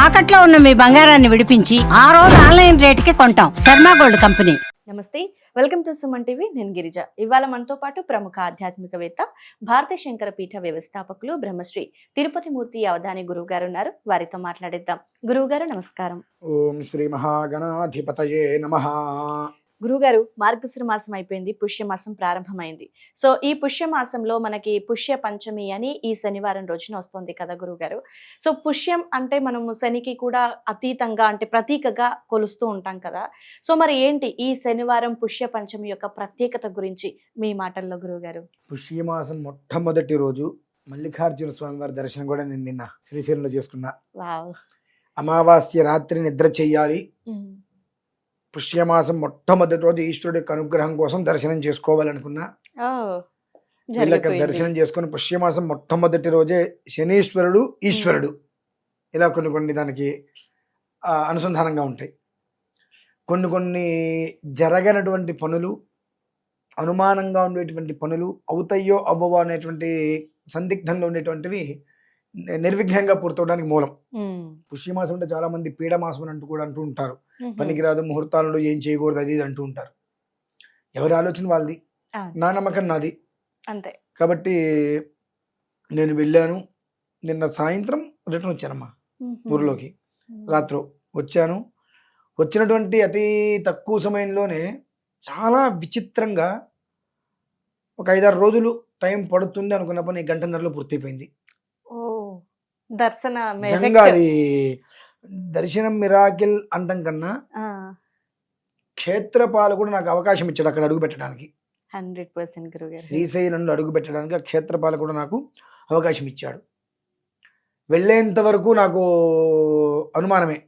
తాకట్లో ఉన్న మీ బంగారాన్ని విడిపించి ఆ రోజు ఆన్లైన్ రేటుకి కొంటాం. Sharma gold company. నమస్తే, వెల్కమ్ టు సుమన్ టీవీ. నేను గిరిజ. ఇవాళ మనతో పాటు ప్రముఖ ఆధ్యాత్మికవేత్త, భారతీయ శంకర పీఠ వ్యవస్థాపకులు బ్రహ్మశ్రీ తిరుపతి మూర్తి అవధాని గురువు గారు ఉన్నారు. వారితో మాట్లాడిద్దాం. గురువు గారు నమస్కారం. ఓం శ్రీ మహాగణాధిపతయే నమః. గురుగారు, మార్గశిర మాసం అయిపోయింది, పుష్యమాసం ప్రారంభమైంది. సో ఈ పుష్యమాసంలో మనకి పుష్య పంచమి అని ఈ శనివారం రోజున వస్తుంది కదా గురుగారు. సో పుష్యం అంటే మనము శనికి కూడా అతీతంగా అంటే ప్రతీకగా కొలుస్తూ ఉంటాం కదా. సో మరి ఏంటి ఈ శనివారం పుష్య పంచమి యొక్క ప్రత్యేకత గురించి మీ మాటల్లో గురువుగారు? పుష్యమాసం మొట్టమొదటి రోజు మల్లికార్జున స్వామి వారి దర్శనం కూడా నేను నిన్న శ్రీశైలంలో చేసుకున్నా. వావ్. అమావాస్య రాత్రి నిద్ర చెయ్యాలి. పుష్యమాసం మొట్టమొదటి రోజు ఈశ్వరుడి యొక్క అనుగ్రహం కోసం దర్శనం చేసుకోవాలనుకున్నా. వీళ్ళకి దర్శనం చేసుకుని పుష్యమాసం మొట్టమొదటి రోజే శనీశ్వరుడు ఈశ్వరుడు ఇలా కొన్ని దానికి అనుసంధానంగా ఉంటాయి. కొన్ని జరగనటువంటి పనులు, అనుమానంగా ఉండేటువంటి పనులు అవుతాయో అవ్వవో అనేటువంటి సందిగ్ధంలో ఉండేటువంటివి నిర్విఘ్నంగా పూర్తవడానికి మూలం. పుష్యమాసం అంటే చాలా మంది పీడమాసం అని అంటూ కూడా అంటూ ఉంటారు. పనికిరాదు, ముహూర్తాలలో ఏం చేయకూడదు, అది ఇది అంటూ ఉంటారు. ఎవరి ఆలోచన వాళ్ళది, నా నమ్మకం నాది. అంతే. కాబట్టి నేను వెళ్ళాను. నిన్న సాయంత్రం రిటర్న్ వచ్చానమ్మా ఊరిలోకి. రాత్రి వచ్చాను. వచ్చినటువంటి అతి తక్కువ సమయంలోనే చాలా విచిత్రంగా ఒక 5-6 రోజులు టైం పడుతుంది అనుకున్న పని గంటన్నరలో పూర్తయిపోయింది. అది దర్శనం మిరాకిల్ అంటాం కన్నా క్షేత్రపాలు కూడా నాకు అవకాశం ఇచ్చాడు అక్కడ అడుగు పెట్టడానికి. 100% శ్రీశైలంలో అడుగు పెట్టడానికి క్షేత్రపాలు కూడా నాకు అవకాశం ఇచ్చాడు. వెళ్ళేంత వరకు నాకు అనుమానమే.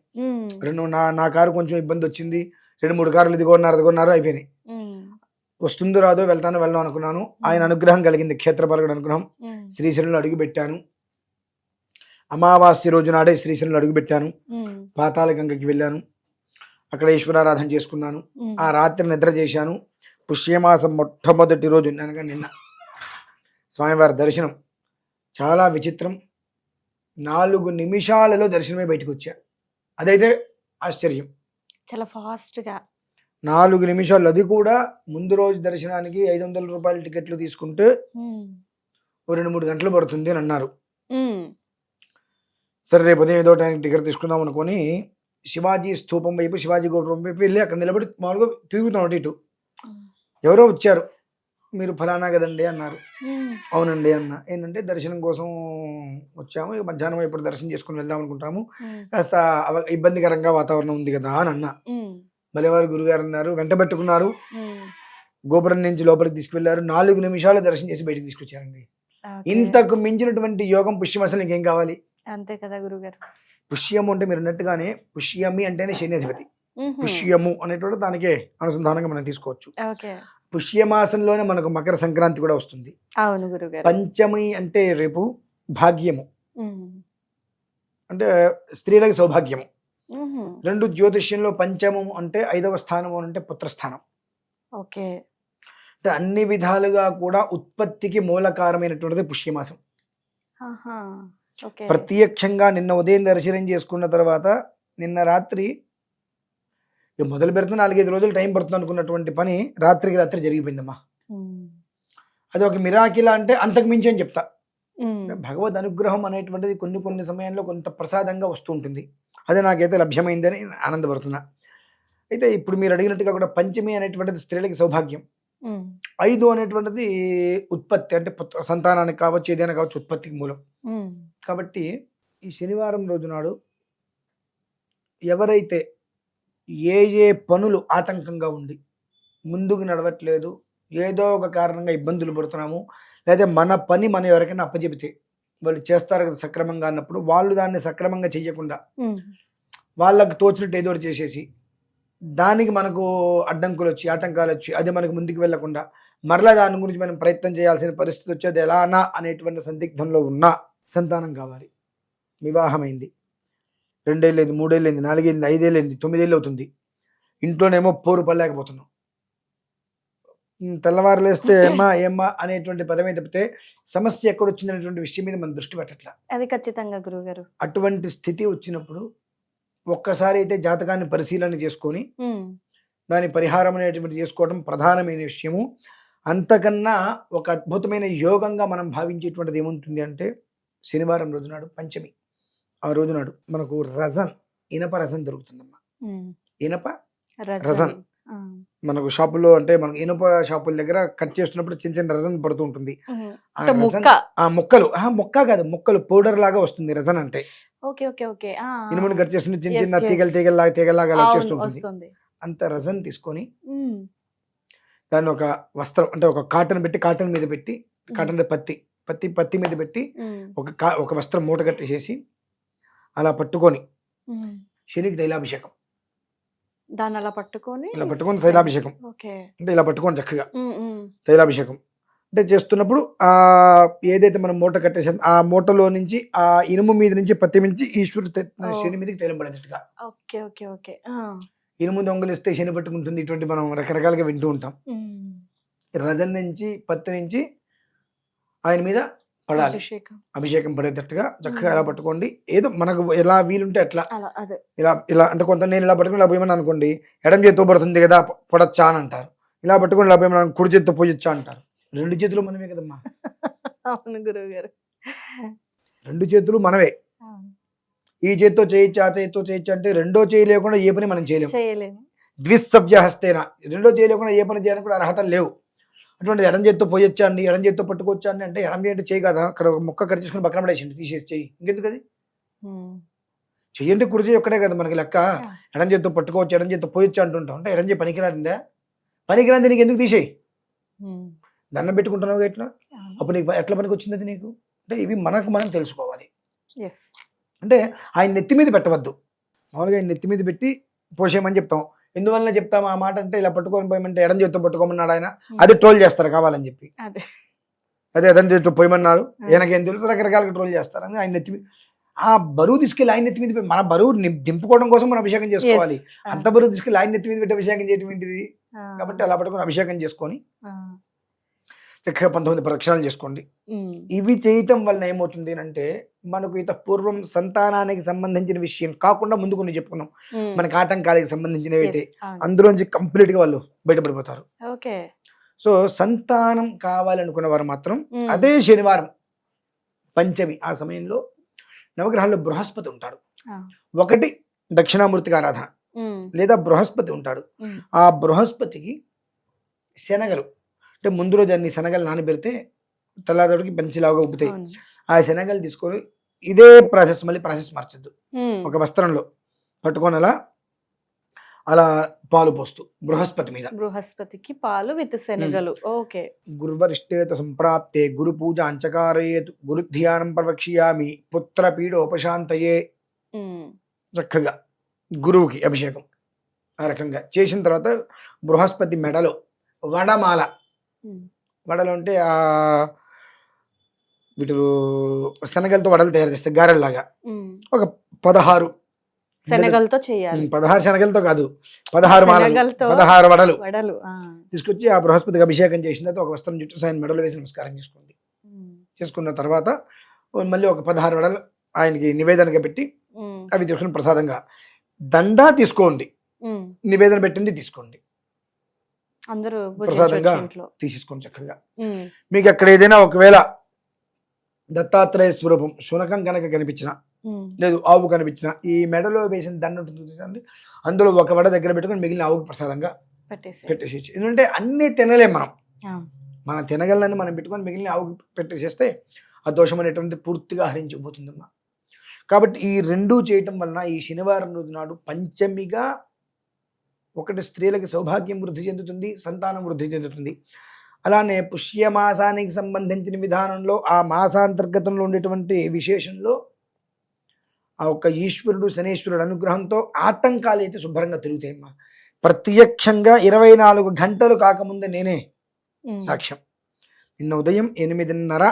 నా కారు కొంచెం ఇబ్బంది వచ్చింది. 2-3 కార్లు ఇదిగొన్నారు అయిపోయినాయి. వస్తుందో రాదో, వెళ్తాను వెళ్దాం అనుకున్నాను. ఆయన అనుగ్రహం కలిగింది, క్షేత్రపాలకుడు అనుగ్రహం. శ్రీశైలంలో అడుగు పెట్టాను. అమావాస్య రోజు నాడే శ్రీశైలంలో అడుగు పెట్టాను. పాతాళ గంగకి వెళ్ళాను. అక్కడ ఈశ్వరారాధన చేసుకున్నాను. ఆ రాత్రి నిద్ర చేశాను. పుష్యమాసం మొట్టమొదటి రోజు అనగా నిన్న స్వామివారి దర్శనం చాలా విచిత్రం. 4 నిమిషాలలో దర్శనమే బయటకు వచ్చా. అదైతే ఆశ్చర్యం. చాలా ఫాస్ట్గా 4 నిమిషాలు. అది కూడా ముందు రోజు దర్శనానికి 500 రూపాయల టికెట్లు తీసుకుంటే 2-3 గంటలు పడుతుంది అని అన్నారు. సరే, రేపు ఉదయం ఏదో టైంకి టికెట్ తీసుకుందాం అనుకొని శివాజీ స్తూపం వైపు, శివాజీ గోపురం వైపు వెళ్ళి అక్కడ నిలబడి మామూలుగా తిరుగుతాం అటు ఇటు. ఎవరో వచ్చారు. మీరు ఫలానా కదండి అన్నారు. అవునండి అన్న. ఏంటంటే దర్శనం కోసం వచ్చాము, మధ్యాహ్నం ఇప్పుడు దర్శనం చేసుకుని వెళ్దాం అనుకుంటాము, కాస్త ఇబ్బందికరంగా వాతావరణం ఉంది కదా అని అన్నా. మళ్ళీవారు గురుగారు అన్నారు, వెంట పెట్టుకున్నారు. గోపురం నుంచి లోపలికి తీసుకువెళ్ళారు. 4 నిమిషాలు దర్శనం చేసి బయటకు తీసుకొచ్చారండి. ఇంతకు మించినటువంటి యోగం పుష్యమాసం ఇంకేం కావాలి? అంతే కదా గురుగారు. పుష్యము అంటే మీరు అన్నట్టుగానే పుష్యమి అంటేనే శని అధిపతి. పుష్యము అనేటువంటి దానికే అనుసంధానంగా మనం తీసుకోవచ్చు. పుష్యమాసంలోనే మనకు మకర సంక్రాంతి కూడా వస్తుంది. అవును గురుగారు. పంచమి అంటే రేపు భాగ్యము, అంటే స్త్రీలకు సౌభాగ్యము. 2 జ్యోతిష్యంలో పంచమము అంటే 5వ స్థానము అంటే పుత్రస్థానం. ఓకే. అంటే అన్ని విధాలుగా కూడా ఉత్పత్తికి మూలకారమైనటువంటిది పుష్యమాసం. ప్రత్యక్షంగా నిన్న ఉదయం దర్శనం చేసుకున్న తర్వాత నిన్న రాత్రి మొదలు పెడితే 4-5 రోజులు టైం పడుతుంది అనుకున్నటువంటి పని రాత్రికి రాత్రి జరిగిపోయిందమ్మా. అది ఒక మిరాకిలా అంటే అంతకు మించి అని చెప్తా. భగవద్ అనుగ్రహం అనేటువంటిది కొన్ని సమయంలో కొంత ప్రసాదంగా వస్తూ ఉంటుంది. అది నాకైతే లభ్యమైందని ఆనందపడుతున్నా. అయితే ఇప్పుడు మీరు అడిగినట్టుగా కూడా పంచమి అనేటువంటిది స్త్రీలకి సౌభాగ్యం. 5 అనేటువంటిది ఉత్పత్తి, అంటే సంతానానికి కావచ్చు, ఏదైనా కావచ్చు, ఉత్పత్తికి మూలం. కాబట్టి ఈ శనివారం రోజు నాడు ఎవరైతే ఏ పనులు ఆటంకంగా ఉండి ముందుకు నడవట్లేదు, ఏదో ఒక కారణంగా ఇబ్బందులు పడుతున్నాము, లేదా మన పని మనం ఎవరికైనా అప్పచెబితే వాళ్ళు చేస్తారు కదా సక్రమంగా అన్నప్పుడు, వాళ్ళు దాన్ని సక్రమంగా చెయ్యకుండా వాళ్ళకు తోచినట్టు ఏదో చేసేసి దానికి మనకు అడ్డంకులు వచ్చి, ఆటంకాలు వచ్చి, అది మనకు ముందుకు వెళ్లకుండా మరలా దాని గురించి మనం ప్రయత్నం చేయాల్సిన పరిస్థితి వచ్చేది ఎలానా అనేటువంటి సందిగ్ధంలో ఉన్న సంతానం కావాలి. వివాహమైంది, 2 ఏళ్ళైంది, 3 ఏళ్ళైంది, 4 ఏళ్ళైంది, 5 ఏళ్ళైంది, 9 ఏళ్ళు అవుతుంది. ఇంట్లోనేమో పోరు పడలేకపోతున్నాం. తెల్లవారు లేస్తే ఏమ్మా అనేటువంటి పదమే తప్పితే సమస్య ఎక్కడొచ్చిందనేటువంటి విషయం మీద మనం దృష్టి పెట్టట్లా. అది ఖచ్చితంగా గురుగారు. అటువంటి స్థితి వచ్చినప్పుడు ఒక్కసారి అయితే జాతకాన్ని పరిశీలన చేసుకొని ఉమ్, దాని పరిహారం అనేటువంటి చేసుకోవడం ప్రధానమైన విషయము. అంతకన్నా ఒక అద్భుతమైన యోగంగా మనం భావించేటువంటిది ఏముంటుంది అంటే శనివారం రోజు నాడు పంచమి, ఆ రోజు నాడు మనకు రజన్, ఇనప రజన్ దొరుకుతుందమ్మా. ఉమ్. ఇనప రజని. రజన్. ఆ. మనకు షాపుల్లో అంటే మనకు ఇనుప షాపుల దగ్గర కట్ చేస్తున్నప్పుడు చిన్న చిన్న రజన్ పడుతూ ఉంటుంది. ఉమ్. ఆ అంటే రజన్, ముక్క. ఆ ముక్కలు, మొక్క కాదు, ముక్కలు పౌడర్ లాగా వస్తుంది రజన్ అంటే. Okay okay okay. ఆ, ఆ. ఇనుముని కట్ చేస్తుంటే చిన్న Yes, చిన్న yes. తీగలాగా అలా అవును, చేస్తుంటుంది. వస్తుంది. అంత రజన్ తీసుకొని ఉమ్, దాన్ని ఒక వస్త్రం అంటే ఒక కాటన్ పెట్టి, కాటన్ మీద పెట్టి, కాటన్ అంటే పత్తి మీద పెట్టి ఉమ్, ఒక వస్త్రం మూట కట్టేసేసి అలా పట్టుకొని ఉమ్. శనికి తైలాభిషేకం, దాన్ని అలా పట్టుకొని ఇలా పట్టుకొని తైలాభిషేకం ఓకే. అంటే ఇలా పట్టుకొని చక్కగా ఉమ్, ఉమ్. తైలాభిషేకం అంటే చేస్తున్నప్పుడు ఆ ఏదైతే మనం మూట కట్టేసాం ఆ మూటలో నుంచి ఆ ఇనుము మీద నుంచి పత్తి నుంచి ఈశ్వరుడు శని మీదకి తైలం పడేటట్టుగా. Okay okay okay. ఆ. ఇనుము దొంగలిస్తే శని పట్టుకుంటుంది, ఇటువంటి మనం రకరకాలుగా వింటూ ఉంటాం. ఉమ్. రజన్ నుంచి పత్తి నుంచి ఆయన మీద పడాలి, అభిషేకం. అభిషేకం పడేటట్టుగా చక్కగా ఎలా పట్టుకోండి. ఏదో మనకు ఎలా వీలుంటే అట్లా అలా అదే. ఇలా అంటే కొంత నేను ఇలా పట్టుకుని ఇలా పోయమని అనుకోండి, ఎడం చేతితో పడుతుంది కదా పడచ్చా అని అంటారు. ఇలా పట్టుకుని ఇలా పోయమని కుడి చేతితో పోయొచ్చా అంటారు. రెండు చేతులు మనమే కదమ్మా, అవును గురువు గారు. రెండు చేతులు మనమే. ఈ చేతితో చేయొచ్చు, ఆ చేతితో చేయొచ్చు అంటే రెండో చేయి లేకుండా ఏ పని మనం చేయలేము. చేయలేము. ద్విసభ్య హస్తేన, రెండో చేయి లేకుండా ఏ పని చేయడానికి కూడా అర్హత లేవు. అటువంటి ఎడం చేతితో పోయొచ్చా అండి, ఎడం చేతితో పట్టుకోవచ్చా అండి అంటే ఎడం చేతి చేయి కదా, అక్కడ ఒక మొక్క కట్ చేసుకుని పక్కన పడేసిండి, తీసేసి చెయ్యి, ఇంకెందుకు అది ఉమ్. చెయ్యంటే కుడి చేయి ఒక్కడే కదా మనకి లెక్క. ఎడం చేతితో పట్టుకోవచ్చు, ఎడం చేతితో పోయొచ్చు అంటుంటాం. అంటే ఎడం చేయి పనికిరాందా, పనికిరాంది నీకు ఎందుకు తీసేయి, ఉమ్. దండం పెట్టుకుంటున్నావు ఎట్లా, అవును. అప్పుడు నీకు ఎట్లా పనికి వచ్చింది అది నీకు అంటే ఇవి మనకు మనం తెలుసుకోవాలి. Yes. అంటే ఆయన నెత్తి మీద పెట్టవద్దు, మామూలుగా ఆయన నెత్తి మీద పెట్టి పోసేయమని చెప్తాం. ఎందువల్ల చెప్తాం ఆ మాట అంటే ఇలా పట్టుకొని పోయమంటే ఎడం చేతితో పట్టుకోమన్నాడు ఆయన, అది ట్రోల్ చేస్తారు కావాలని చెప్పి. అదే ఎడం చేతితో పోయమన్నారు, ఈయనకేం తెలుసు, రకరకాలుగా ట్రోల్ చేస్తారు. అని ఆయన నెత్తి మీద ఆ బరువు తీసుకెళ్ళి ఆయన నెత్తి మీద మన బరువు దింపుకోవడం కోసం మనం అభిషేకం చేసుకోవాలి. అంత బరువు తీసుకెళ్ళి ఆయన నెత్తి మీద పెట్టి అభిషేకం చేయడం ఏంటిది. కాబట్టి అలా పట్టుకొని అభిషేకం చేసుకొని చక్కగా 19 ప్రదక్షిణాలు చేసుకోండి. ఇవి చేయటం వల్ల ఏమవుతుంది అంటే మనకు ఇంత పూర్వం సంతానానికి సంబంధించిన విషయం కాకుండా ముందు కొన్ని చెప్పుకున్నాం, మనకి ఆటంకాలకి సంబంధించినవి అయితే అందులోంచి కంప్లీట్ గా వాళ్ళు బయటపడిపోతారు. సో సంతానం కావాలనుకున్న వారు మాత్రం అదే శనివారం పంచమి ఆ సమయంలో నవగ్రహాల్లో బృహస్పతి ఉంటాడు. ఒకటి దక్షిణామూర్తికి ఆరాధన, లేదా బృహస్పతి ఉంటాడు. ఆ బృహస్పతికి శనగలు అంటే ముందు రోజు అన్ని శనగలు నానబెడితే తెల్లారికి పంచిలాగా ఉబ్బుతాయి. ఆ శనగలు తీసుకొని ఇదే ప్రాసెస్, మళ్ళీ ప్రాసెస్ మార్చద్దు, ఒక వస్త్రంలో పట్టుకొని అలా పాలు పోస్తూ బృహస్పతి మీద, బృహస్పతికి పాలు విత్ శనగలు. ఓకే. గురువరిష్టేత సంప్రాప్తే గురు పూజ అంచకారయేత్ గురు ధ్యానం ప్రవక్ష్యామి పుత్ర పీడోపశాంతయే. చక్కగా గురువుకి అభిషేకం ఆ రకంగా చేసిన తర్వాత బృహస్పతి మెడలో వడమాల, వడలు అంటే ఆ వీటిలో శనగలతో వడలు తయారు చేస్తే గారెల్లాగా ఒక 16 శనగలతో చేయాలి. 16 శనగలతో కాదు, 16 వడలు తీసుకొచ్చి ఆ బృహస్పతికి అభిషేకం చేసిన తర్వాత ఒక వస్త్రం చుట్టూ ఆయన మెడలు వేసి నమస్కారం చేసుకోండి. చేసుకున్న తర్వాత మళ్ళీ ఒక 16 వడలు ఆయనకి నివేదనగా పెట్టి అవి తీసుకుని ప్రసాదంగా దండా తీసుకోండి, నివేదన పెట్టింది తీసుకోండి, అందరూ ప్రసాదంగా తీసేసుకోండి చక్కగా. మీకు అక్కడ ఏదైనా ఒకవేళ దత్తాత్రేయ స్వరూపం శునకం కనుక కనిపించిన, లేదు ఆవు కనిపించిన, ఈ మెడలో వేసిన దండ ఉంటుంది, అందులో ఒక వడ దగ్గర పెట్టుకుని మిగిలిన ఆవుకి ప్రసాదంగా పెట్టేసి. ఎందుకంటే అన్ని తినలేం మనం, మనం తినగలని మనం పెట్టుకొని మిగిలిన ఆవుకి పెట్టేసేస్తే ఆ దోషం అనేటువంటి పూర్తిగా హరించిపోతుందమ్మా. కాబట్టి ఈ రెండూ చేయటం వలన ఈ శనివారం రోజు నాడు పంచమిగా ఒకటి స్త్రీలకి సౌభాగ్యం వృద్ధి చెందుతుంది, సంతానం వృద్ధి చెందుతుంది. అలానే పుష్యమాసానికి సంబంధించిన విధానంలో ఆ మాసాంతర్గతంలో ఉండేటువంటి విశేషంలో ఆ ఒక్క ఈశ్వరుడు శనేశ్వరుడు అనుగ్రహంతో ఆటంకాలు అయితే శుభ్రంగా తిరుగుతాయమ్మా. ప్రత్యక్షంగా 24 గంటలు కాకముందే నేనే సాక్ష్యం. నిన్న ఉదయం 8:30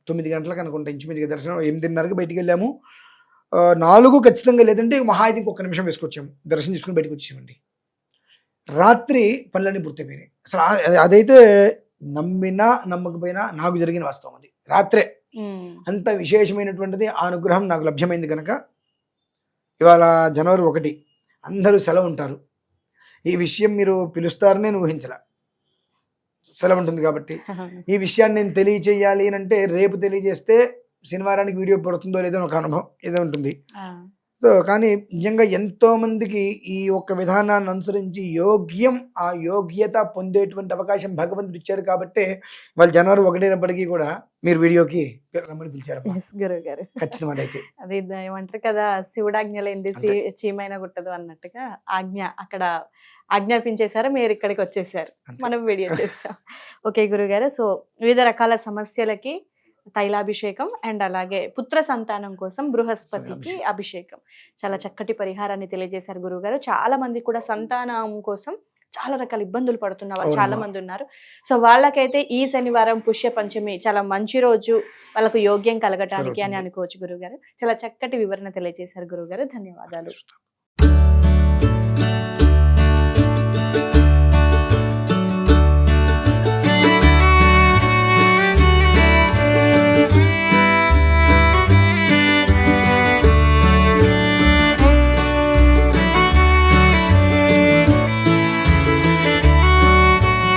9 గంటలకు అనుకుంటా ఇంచుమించుగా దర్శనం, 8:30కి బయటికి వెళ్ళాము. 4 ఖచ్చితంగా, లేదంటే మహా అయితే 1 నిమిషం వేసుకొచ్చాము, దర్శనం చేసుకుని బయటకు వచ్చామండి. రాత్రి పనులన్నీ పూర్తయిపోయినాయి. అసలు అదైతే నమ్మినా నమ్మకపోయినా నాకు జరిగిన వాస్తవం అది. రాత్రే అంత విశేషమైనటువంటిది ఆ అనుగ్రహం నాకు లభ్యమైంది కనుక ఇవాళ జనవరి 1 అందరూ సెలవు ఉంటారు. ఈ విషయం మీరు పిలుస్తారని నేను ఊహించలా. సెలవు ఉంటుంది కాబట్టి ఈ విషయాన్ని నేను తెలియచేయాలి అని అంటే రేపు తెలియజేస్తే శనివారానికి వీడియో పడుతుందో లేదో ఒక అనుభవం ఏదో ఉంటుంది. సో కానీ నిజంగా ఎంతో మందికి ఈ యొక్క విధానాన్ని అనుసరించి ఆ యోగ్యత పొందేటువంటి అవకాశం భగవంతుడు ఇచ్చాడు కాబట్టి వాళ్ళు జనవరి 1 అయినప్పటికీ కూడా మీరు వీడియోకి రమ్మని పిలిచారు. గురువు గారు ఖచ్చితంగా అయితే అది ఏమంటారు కదా, శివుడాజ్ఞ లేనిది చీమైనా గుట్టదు అన్నట్టుగా అక్కడ ఆజ్ఞాపించేశారు, మీరు ఇక్కడికి వచ్చేసారు, మనం వీడియో చేస్తాం. ఓకే గురుగారు, సో వివిధ రకాల సమస్యలకి తైలాభిషేకం అండ్ అలాగే పుత్ర సంతానం కోసం బృహస్పతికి అభిషేకం, చాలా చక్కటి పరిహారాన్ని తెలియజేశారు గురువుగారు. చాలా మంది కూడా సంతానం కోసం చాలా రకాల ఇబ్బందులు పడుతున్న వాళ్ళు చాలా మంది ఉన్నారు. సో వాళ్ళకైతే ఈ శనివారం పుష్య పంచమి చాలా మంచి రోజు, వాళ్ళకు యోగ్యం కలగటానికి అని అనుకోవచ్చు గురువుగారు. చాలా చక్కటి వివరణ తెలియజేశారు గురువుగారు, ధన్యవాదాలు.